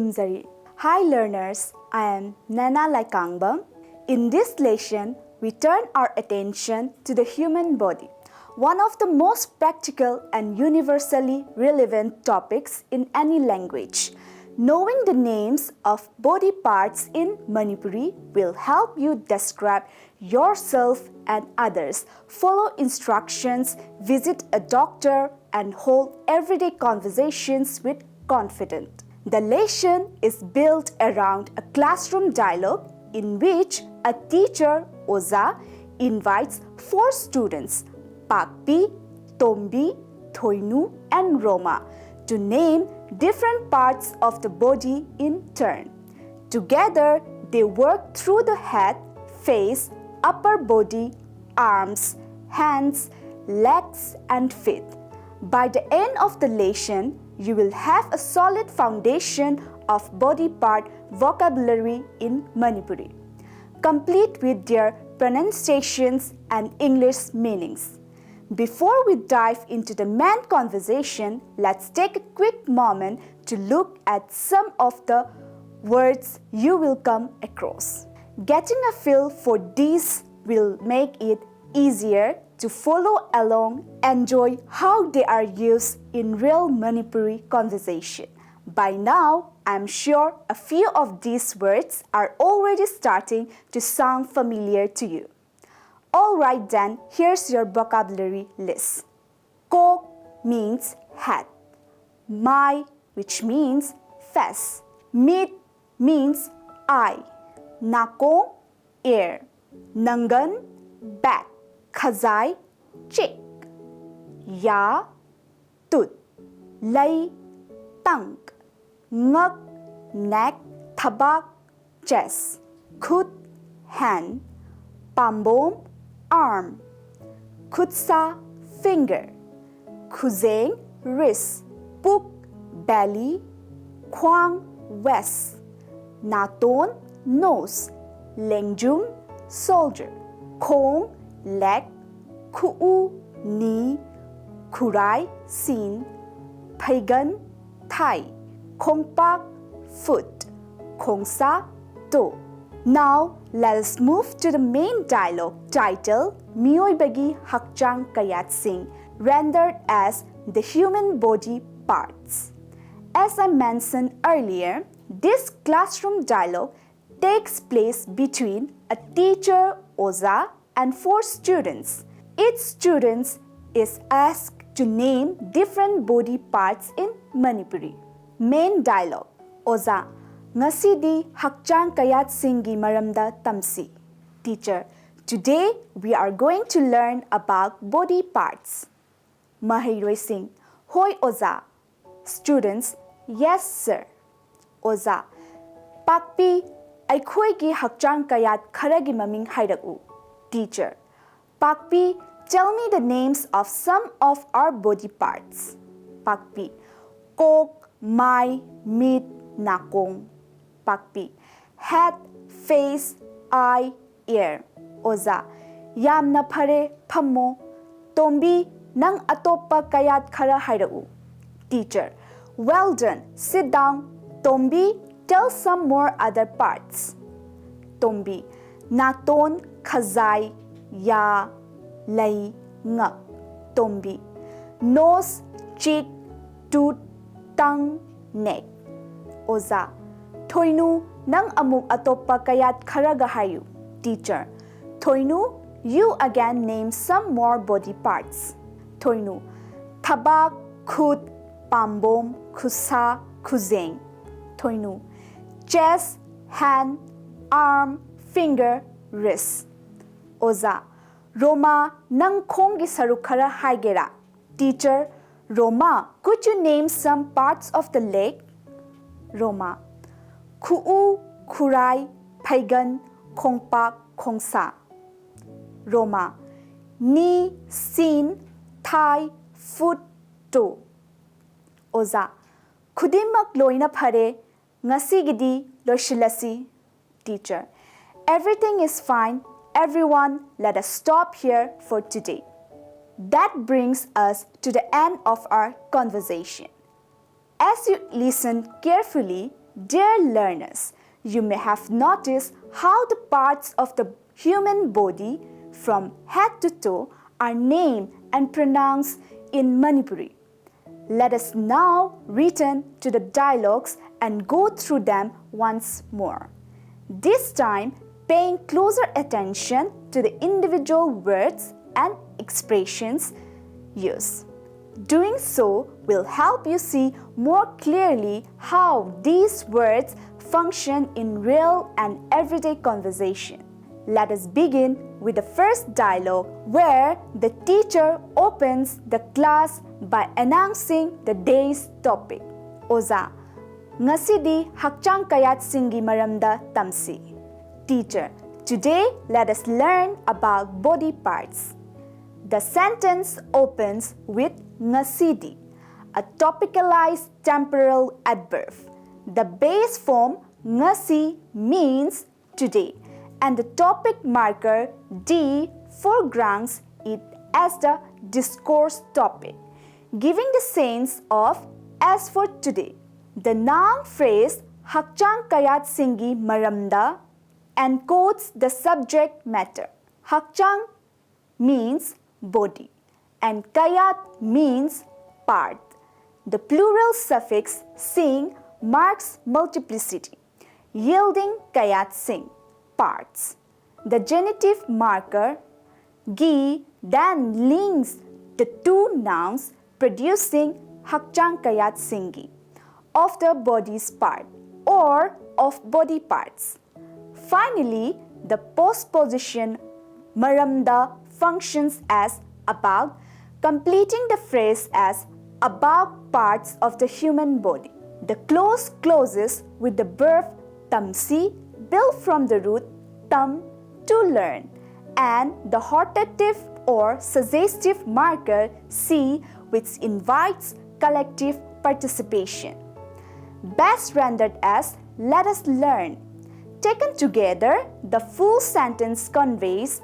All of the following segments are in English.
Khurumzari. Hi learners, I am Nana Laikangbam. In this lesson, we turn our attention to the human body, one of the most practical and universally relevant topics in any language. Knowing the names of body parts in Manipuri will help you describe yourself and others, follow instructions, visit a doctor, and hold everyday conversations with confidence. The lesson is built around a classroom dialogue in which a teacher, Oza, invites 4 students, Pakpi, Tombi, Thoinu, and Roma, to name different parts of the body in turn. Together, they work through the head, face, upper body, arms, hands, legs, and feet. By the end of the lesson, you will have a solid foundation of body part vocabulary in Manipuri, complete with their pronunciations and English meanings. Before we dive into the main conversation, let's take a quick moment to look at some of the words you will come across. Getting a feel for these will make it easier to follow along and enjoy how they are used in real Manipuri conversation. By now, I'm sure a few of these words are already starting to sound familiar to you. Alright then, here's your vocabulary list. Ko means head. Mai, which means face. Mit means eye. Nako, ear. Nangan, back. Khazai, cheek. Ya, tooth. Lai, tongue. Ngak, neck. Thabak, chest. Khut, hand. Pambom, arm. Khutsa, finger. Khuzeng, wrist. Puk, belly. Khwang, waist. Naton, nose. Lengjum, soldier. Khong, leg. Khuu, knee. Khurai, seen. Phaigan, thigh. Khongpak, foot. Khongsa, toe. Now, let us move to the main dialogue titled Mioibagi Hakchang Kayat Singh, rendered as the human body parts. As I mentioned earlier, this classroom dialogue takes place between a teacher, Oza, and 4 students. Each student is asked to name different body parts in Manipuri. Main dialogue. Oza, Ngasidi Hakchang Kayat Singhi Maramda Tamsi. Teacher, today we are going to learn about body parts. Mahairoi Singh, Hoi Oza. Students, yes sir. Oza, Pakpi, Aikhoigi Hakchang Kayat Kharagi Maming Hairaku. Teacher, Pakpi, tell me the names of some of our body parts. Pakpi, Kok, Mai, Mit, Nakong. Pakpi, head, face, eye, ear. Oza, yamna phare phammo. Tombi, nang atopa kayat khara hairau. Teacher, well done. Sit down. Tombi, tell some more other parts. Tombi, naton, khazai, ya, lai, ngak. Tombi, nose, cheek, tooth, tongue, neck. Oza, Thoinu, nang amuk atopa kayat kharaga hayu. Teacher, Thoinu, you again name some more body parts. Thoinu, Thabak, Khut, Pambom, Khusa, Khuzeng. Thoinu, chest, hand, arm, finger, wrist. Oza, Roma, nang khongi saruk khara haigera. Teacher, Roma, could you name some parts of the leg? Roma, Khuu, Khurai, Phaigan, Khongpak, Khongsa. Roma, knee, seen, thigh, foot, toe. Oza, Khudimak loina phare, ngasigidi loshilasi. Teacher, everything is fine. Everyone, let us stop here for today. That brings us to the end of our conversation. As you listen carefully, Dear learners, you may have noticed how the parts of the human body from head to toe are named and pronounced in Manipuri. Let us now return to the dialogues and go through them once more. This time, paying closer attention to the individual words and expressions used. Doing so will help you see more clearly how these words function in real and everyday conversation. Let us begin with the first dialogue where the teacher opens the class by announcing the day's topic. Oza, ngasidi hakchang kayat singi maramda tamsi. Teacher, today let us learn about body parts. The sentence opens with ngasidi, a topicalized temporal adverb. The base form ngasi means today, and the topic marker D foregrounds it as the discourse topic, giving the sense of as for today. The noun phrase hakchang kayat singi maramda encodes the subject matter. Hakchang means body and kayat means part. The plural suffix sing marks multiplicity, yielding kayat sing, parts. The genitive marker gi then links the two nouns, producing hakchang kayat singi, of the body's part or of body parts. Finally, the postposition maramda functions as about, completing the phrase as about parts of the human body. The clause closes with the verb tamsi, built from the root tam, to learn, and the hortative or suggestive marker si, which invites collective participation. Best rendered as let us learn. Taken together, the full sentence conveys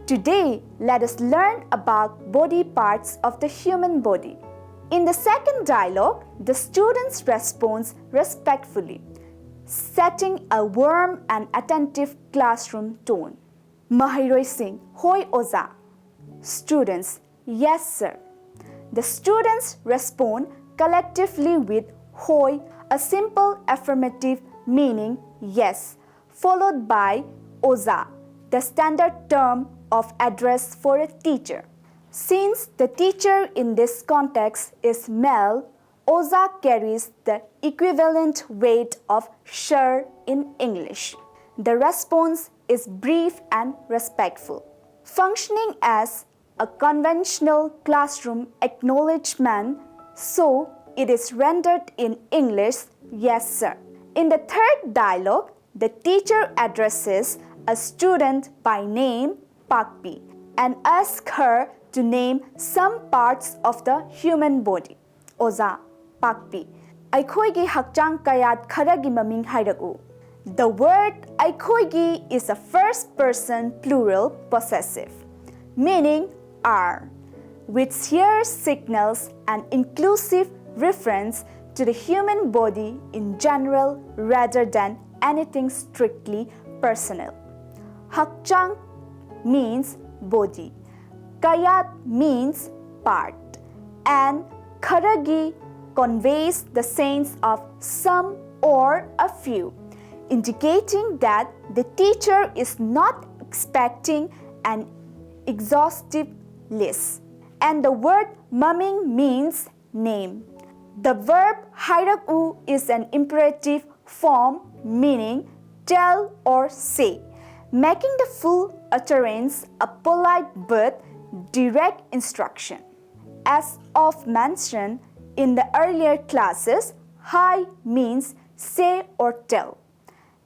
today let us learn about body parts of the human body. In the second dialogue, the students respond respectfully, setting a warm and attentive classroom tone. Mahairoi Singh, Hoi Oza. Students, yes sir. The students respond collectively with Hoi, a simple affirmative meaning yes, followed by Oza, the standard term of address for a teacher. Since the teacher in this context is male, Oza carries the equivalent weight of sir in English. The response is brief and respectful, functioning as a conventional classroom acknowledgement, so it is rendered in English, yes sir. In the third dialogue, the teacher addresses a student by name, Pakpi, and asks her to name some parts of the human body. Oza, Pakpi, Aikhoigi hakchang kayat kharagi maming hairaku. The word Aikhoigi is a first person plural possessive, meaning our, which here signals an inclusive reference to the human body in general rather than anything strictly personal. Hakchang means body, kayat means part, and kharagi conveys the sense of some or a few, indicating that the teacher is not expecting an exhaustive list. And the word maming means name. The verb hairaku is an imperative form meaning tell or say, making the full utterance a polite but direct instruction. As of mentioned in the earlier classes, hai means say or tell,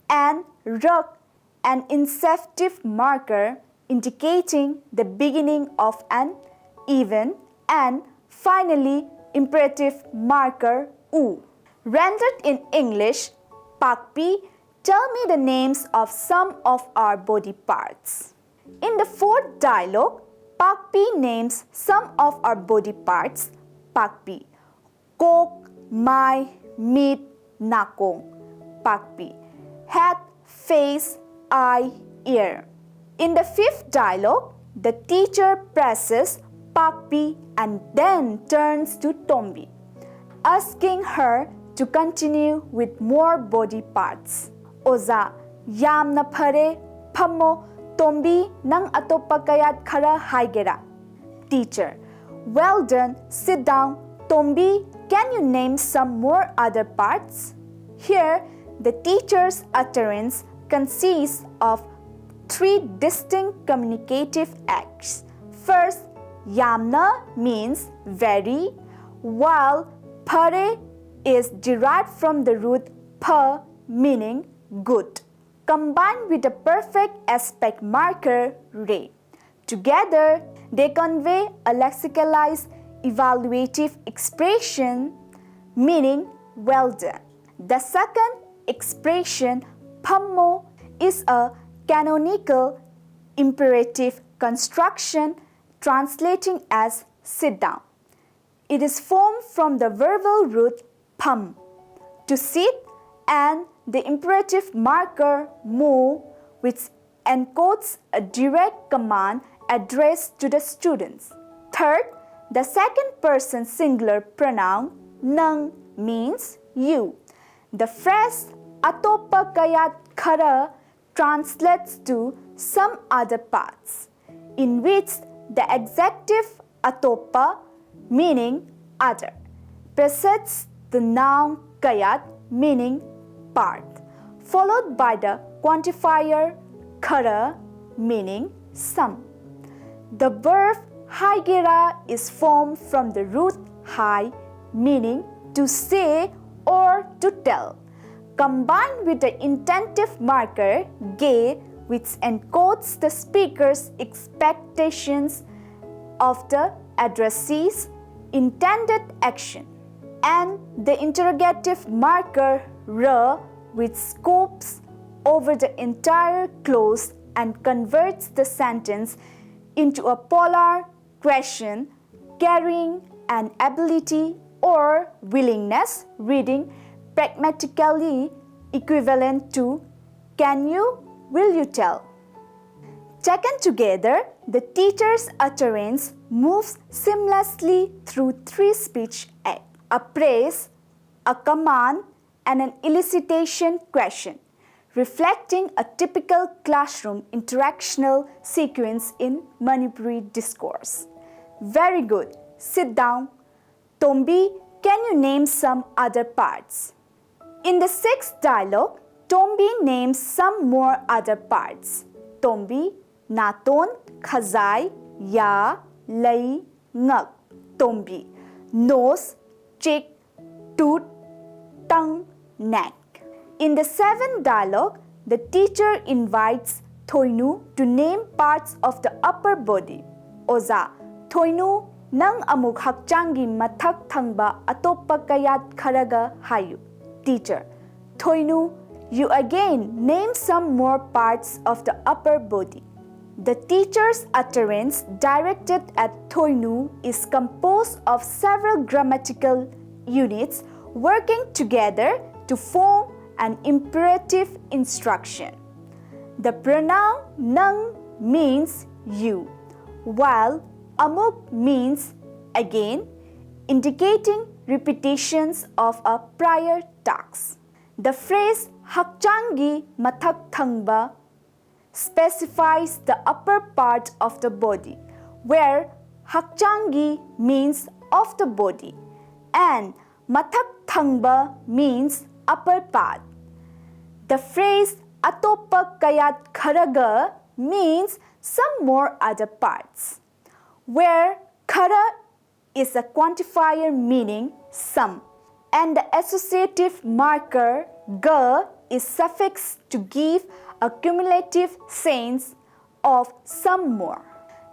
and rak, an inceptive marker indicating the beginning of an event, and finally imperative marker u. Rendered in English, Pakpi, tell me the names of some of our body parts. In the fourth dialogue, Pakpi names some of our body parts. Pakpi, kok, mai, mit, nakong. pakpi, head, face, eye, ear. In the fifth dialogue, the teacher presses pakpi and then turns to Tombi, asking her to continue with more body parts. Oza, yamna phare, phammo, Tombi nang atopa kayat khara haigera. Teacher, well done, sit down. Tombi, can you name some more other parts? Here, the teacher's utterance consists of three distinct communicative acts. First, yamna means very, while phare is derived from the root pha meaning good, combined with a perfect aspect marker re. Together, they convey a lexicalized evaluative expression meaning well done. The second expression, phammo, is a canonical imperative construction translating as sit down. It is formed from the verbal root pham, to sit, and the imperative marker mo, which encodes a direct command addressed to the students. Third, the second person singular pronoun nang means you. The phrase atopa kayat khara translates to some other parts, in which the adjective atopa meaning other precedes the noun kayat meaning part, followed by the quantifier khara meaning some. The verb haigera is formed from the root hai meaning to say or to tell, combined with the intentive marker ge, which encodes the speaker's expectations of the addressee's intended action, and the interrogative marker ra, which scopes over the entire clause and converts the sentence into a polar question carrying an ability or willingness reading pragmatically equivalent to can you, will you tell. Taken together, the teacher's utterance moves seamlessly through three speech acts: a praise, a command, and an elicitation question, reflecting a typical classroom interactional sequence in Manipuri discourse. Very good. Sit down. Tombi, can you name some other parts? In the sixth dialogue, Tombi names some more other parts. Tombi, naton, khazai, ya, lai, ngak. Tombi, nose, cheek, tooth, tongue, neck. In the seventh dialogue, the teacher invites Thoinu to name parts of the upper body. Oza, Thoinu, nang amuk hakchangi mathak thangba atopa kayat kharaga hayu. Teacher, Thoinu, you again name some more parts of the upper body. The teacher's utterance directed at Thoinu is composed of several grammatical units working together to form an imperative instruction. The pronoun nang means you, while amuk means again, indicating repetitions of a prior task. The phrase hakchangi mathak thangba specifies the upper part of the body, where hakchangi means of the body and mathak thangba means upper part. The phrase atopa kayat kharaga means some more other parts, where khara is a quantifier meaning some, and the associative marker ga is suffixed to give a cumulative sense of some more.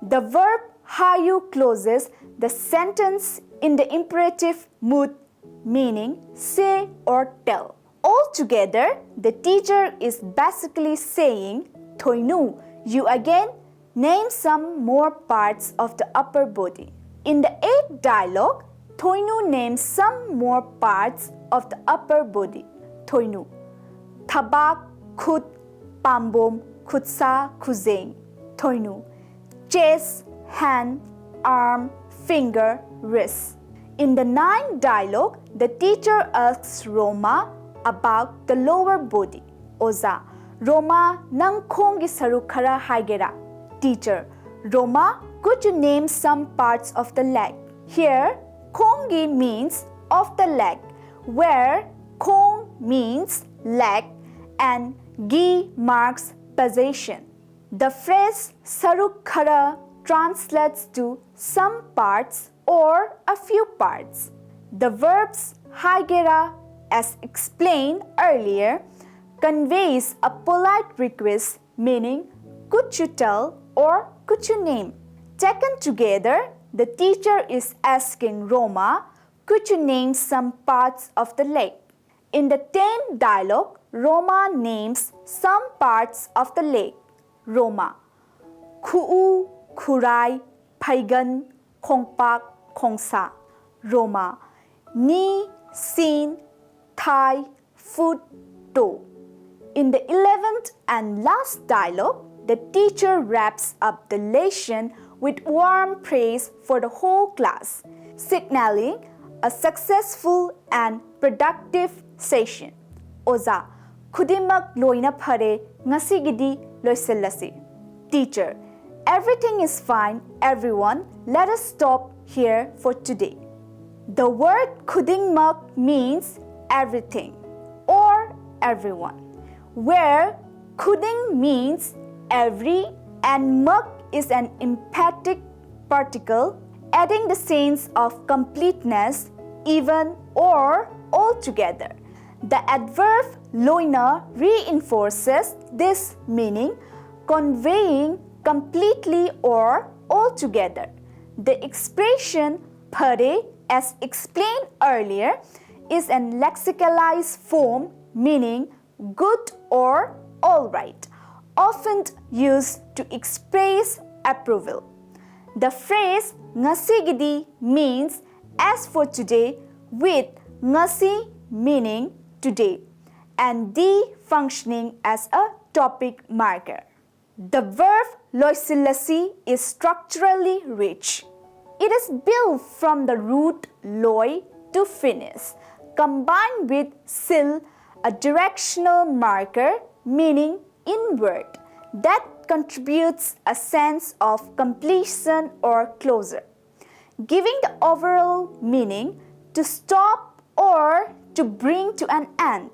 The verb hayu closes the sentence in the imperative mood meaning say or tell. Altogether, the teacher is basically saying, Thoinu, you again name some more parts of the upper body. In the eighth dialogue, Thoinu names some more parts of the upper body. Thoinu, Thabak, Khut, Pambom, Khutsa, Khuzeng, Thoinu. Chest, hand, arm, finger, wrist. In the ninth dialogue, the teacher asks Roma about the lower body. Oza, Roma, nang khongi saruk khara haigera. Teacher, Roma, could you name some parts of the leg? Here, khongi means of the leg, where khong means leg and gi marks possession. The phrase saruk khara translates to some parts or a few parts. The verbs haigera, as explained earlier, conveys a polite request meaning could you tell or could you name. Taken together, the teacher is asking Roma, could you name some parts of the leg? In the 10th dialogue, Roma names some parts of the leg. Roma, Khuu, Khurai, Phaigan, Khongpak, Khongsa. Roma, knee, sin, thigh, foot, toe. In the 11th and last dialogue, the teacher wraps up the lesson with warm praise for the whole class, signaling a successful and productive session. Oza, Khudimak loina phare ngasigidi loisellasi. Teacher, everything is fine, everyone. Let us stop here for today. The word khudingmak means everything or everyone, where khuding means every and mak is an emphatic particle adding the sense of completeness, even or altogether. The adverb loina reinforces this meaning, conveying completely or altogether. The expression phare, as explained earlier, is an lexicalized form meaning good or alright, often used to express approval. The phrase ngasigidi means as for today, with ngasi meaning today and di functioning as a topic marker. The verb loisillasi is structurally rich. It is built from the root loi to finish, combined with sil, a directional marker meaning inward, that contributes a sense of completion or closure, giving the overall meaning to stop or to bring to an end.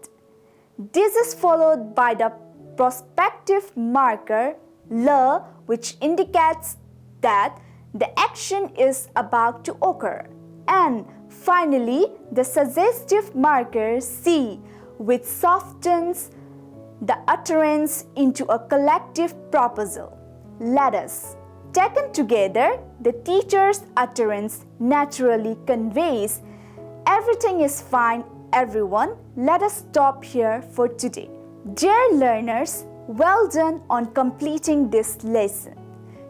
This is followed by the prospective marker la, which indicates that the action is about to occur. And finally, the suggestive marker C, which softens the utterance into a collective proposal. Let us. Taken together, the teacher's utterance naturally conveys everything is fine, everyone. Let us stop here for today. Dear learners, well done on completing this lesson.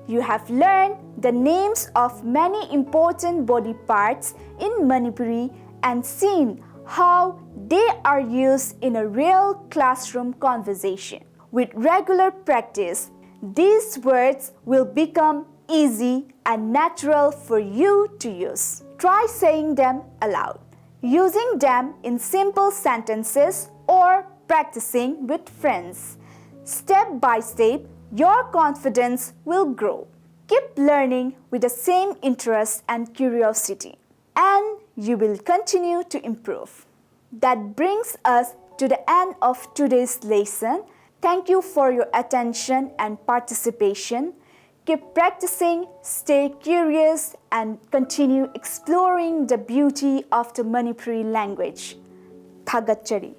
You have learned the names of many important body parts in Manipuri and seen how they are used in a real classroom conversation. With regular practice, these words will become easy and natural for you to use. Try saying them aloud, using them in simple sentences or practicing with friends. Step by step, your confidence will grow. Keep learning with the same interest and curiosity, and you will continue to improve. That brings us to the end of today's lesson. Thank you for your attention and participation. Keep practicing, stay curious, and continue exploring the beauty of the Manipuri language. Thagachari.